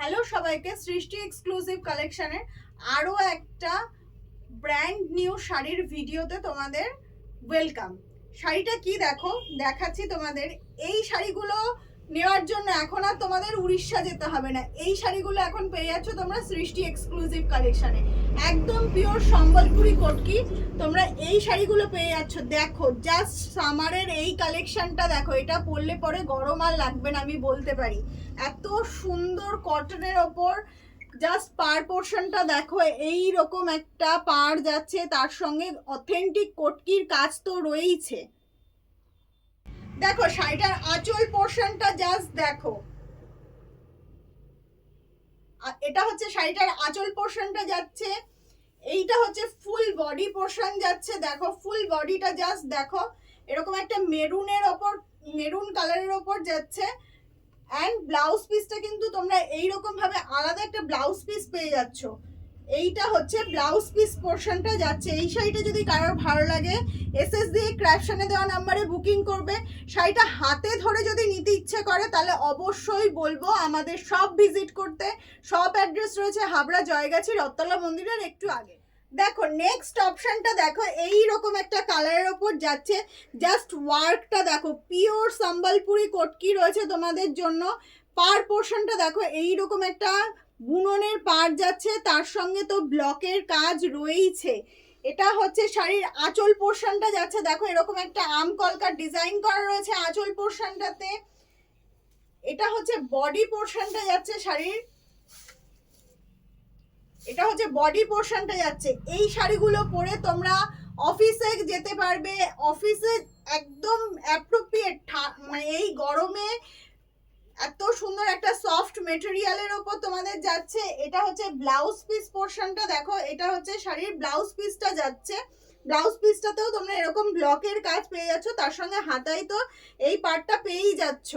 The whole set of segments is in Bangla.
হ্যালো সবাইকে, সৃষ্টি এক্সক্লুসিভ কালেকশনের আরও একটা ব্র্যান্ড নিউ শাড়ির ভিডিওতে তোমাদের ওয়েলকাম। শাড়িটা কি দেখো, দেখাচ্ছি তোমাদের। এই শাড়িগুলো নেওয়ার জন্য এখন আর তোমাদের উড়িষ্যা যেতে হবে না। এই শাড়িগুলো এখন পেয়ে যাচ্ছ তোমরা সৃষ্টি এক্সক্লুসিভ কালেকশনে, একদম পিওর সম্বলপুরি কটকি। তোমরা এই শাড়িগুলো পেয়ে যাচ্ছ। দেখো জাস্ট সামারের এই কালেকশনটা দেখো, এটা পরলে পরে গরম আর লাগবে না, আমি বলতে পারি। এত সুন্দর কটনের ওপর জাস্ট পার পোর্শনটা দেখো, এই রকম একটা পার যাচ্ছে, তার সঙ্গে অথেন্টিক কটকির কাজ তো রয়েইছে। দেখো শাড়িটার আঁচল পোর্শনটা জাস্ট দেখো, এটা হচ্ছে শাড়িটার আঁচল পোর্শনটা যাচ্ছে, এইটা হচ্ছে ফুল বডি পোর্শন যাচ্ছে। দেখো ফুল বডিটা জাস্ট দেখো, এরকম একটা মেরুনের ওপর, মেরুন কালারের ওপর যাচ্ছে। অ্যান্ড ব্লাউজ পিসটা কিন্তু তোমরা এইরকম ভাবে আলাদা একটা ব্লাউজ পিস পেয়ে যাচ্ছ। এইটা হচ্ছে ব্লাউজ পিস পোর্শনটা যাচ্ছে। এই শাড়িটা যদি কারোর ভালো লাগে, এসএস দিয়ে ক্র্যাপশনে দেওয়া নাম্বারে বুকিং করবে। শাড়িটা হাতে ধরে যদি নিতে ইচ্ছে করে তাহলে অবশ্যই বলবো আমাদের শপ ভিজিট করতে। শপ অ্যাড্রেস রয়েছে হাবড়া জয়গাছি রথতলা মন্দিরের একটু আগে। দেখো নেক্সট অপশনটা দেখো, এই রকম একটা কালারের ওপর যাচ্ছে। জাস্ট ওয়ার্কটা দেখো, পিওর সম্বলপুরি কটকি রয়েছে তোমাদের জন্য। পার পোর্শনটা দেখো, এই রকম একটা বুননের পার যাচ্ছে, তার সঙ্গে তো ব্লকের কাজ রয়েইছে। এটা হচ্ছে শাড়ির আঁচল পোর্শনটা যাচ্ছে। দেখো এরকম একটা আম কলকার ডিজাইন করা রয়েছে আঁচল পোর্শনটাতে। এটা হচ্ছে বডি পোর্শনটা যাচ্ছে শাড়ির, এটা হচ্ছে বডি পোর্শনটা যাচ্ছে। এই শাড়িগুলো পরে তোমরা অফিসে যেতে পারবে, অফিসে একদম অ্যাপ্রোপ্রিয়েট। মানে এই গরমে এত সুন্দর একটা সফট মেটেরিয়ালের ওপর তোমাদের যাচ্ছে। এটা হচ্ছে ব্লাউজ পিস পোর্শনটা দেখো, এটা হচ্ছে শাড়ির ব্লাউজ পিসটা যাচ্ছে। ব্লাউজ পিসটাতেও তোমরা এরকম ব্লকের কাজ পেয়ে যাচ্ছ, তার সঙ্গে হাতায় তো এই পার্টটা পেয়েই যাচ্ছ।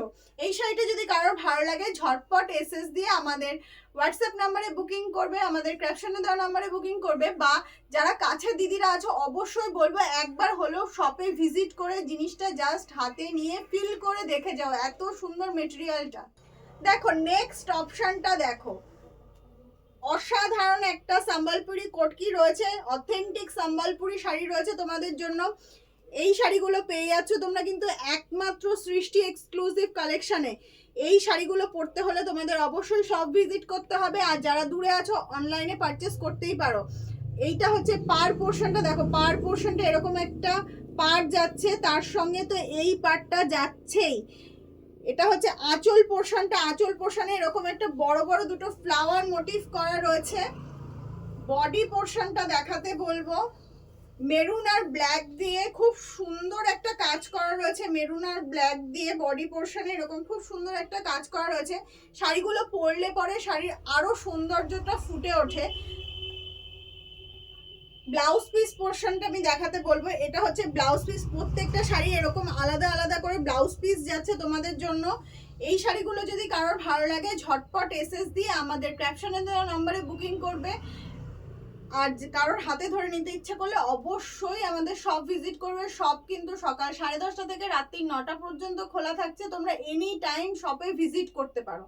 এই শাড়িটা যদি কারোর ভালো লাগে ঝটপট এসএস দিয়ে আমাদের হোয়াটসঅ্যাপ নাম্বারে বুকিং করবে, আমাদের ক্যাপশনে দেওয়া নাম্বারে বুকিং করবে। বা যারা কাছে দিদিরা আছো অবশ্যই বলবো একবার হলেও শপে ভিজিট করে জিনিসটা জাস্ট হাতে নিয়ে ফিল করে দেখে যাও, এত সুন্দর মেটেরিয়ালটা। দেখো নেক্সট অপশনটা দেখো, অসাধারণ একটা সম্বলপুরি কটকি রয়েছে, অথেন্টিক সম্বলপুরি শাড়ি রয়েছে তোমাদের জন্য। এই শাড়িগুলো পেয়ে যাচ্ছ তোমরা কিন্তু একমাত্র সৃষ্টি এক্সক্লুসিভ কালেকশনে। এই শাড়িগুলো পরতে হলে তোমাদের অবশ্যই শপ ভিজিট করতে হবে, আর যারা দূরে আছো অনলাইনে পারচেস করতেই পারো। এইটা হচ্ছে পার পোর্শনটা দেখো, পার পোর্শনটা এরকম একটা পার যাচ্ছে, তার সঙ্গে তো এই পারটা যাচ্ছেই। এটা হচ্ছে আঁচল পোর্শনটা, আঁচল পোর্শনে এরকম একটা বড় বড় দুটো ফ্লাওয়ার মোটিভ করা রয়েছে। বডি পোর্শনটা দেখাতে বলবো, মেরুন আর ব্ল্যাক দিয়ে খুব সুন্দর একটা কাজ করা রয়েছে। মেরুন আর ব্ল্যাক দিয়ে বডি পোর্শনে এরকম খুব সুন্দর একটা কাজ করা রয়েছে। শাড়িগুলো পরলে পরে শাড়ির আরো সৌন্দর্যটা ফুটে ওঠে। ব্লাউজ পিস পোর্শনটা আমি দেখাতে বলবো, এটা হচ্ছে ব্লাউজ পিস। প্রত্যেকটা শাড়ি এরকম আলাদা আলাদা করে ব্লাউজ পিস যাচ্ছে তোমাদের জন্য। এই শাড়িগুলো যদি কারোর ভালো লাগে ঝটপট এসএস দিয়ে আমাদের ক্যাপশনে দেওয়া নম্বরে বুকিং করবে। আর কারোর হাতে ধরে নিতে ইচ্ছে করলে অবশ্যই আমাদের শপ ভিজিট করবে। শপ কিন্তু সকাল 10:30 থেকে রাত্রি 9টা পর্যন্ত খোলা থাকছে, তোমরা এনি টাইম শপে ভিজিট করতে পারো।